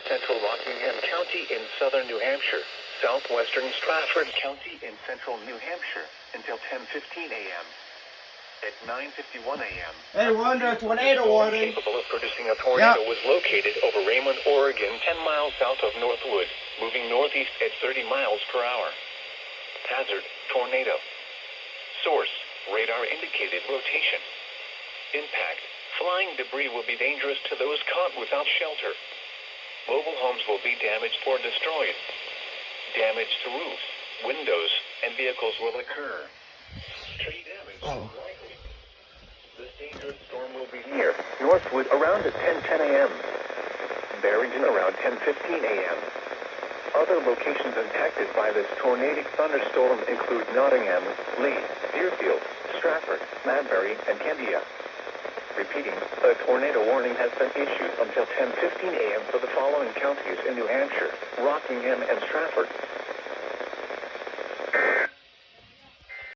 central Rockingham County in southern New Hampshire, southwestern Stratford County in central New Hampshire until 10:15 a.m. At 9:51 a.m. Hey, Wanda, tornado warning. Capable of producing a tornado was located over Raymond, Oregon, 10 miles south of Northwood, moving northeast at 30 miles per hour. Hazard, tornado. Source, radar indicated rotation. Impact, flying debris will be dangerous to those caught without shelter. Mobile homes will be damaged or destroyed. Damage to roofs, windows, and vehicles will occur. Tree damage is likely. This dangerous storm will be near Northwood around at 10:10 a.m. Barrington around 10:15 a.m. Other locations impacted by this tornadic thunderstorm include Nottingham, Lee, Deerfield, Stratford, Madbury, and Candia. Repeating, a tornado warning has been issued until 10:15 a.m. for the following counties in New Hampshire: Rockingham and Stratford.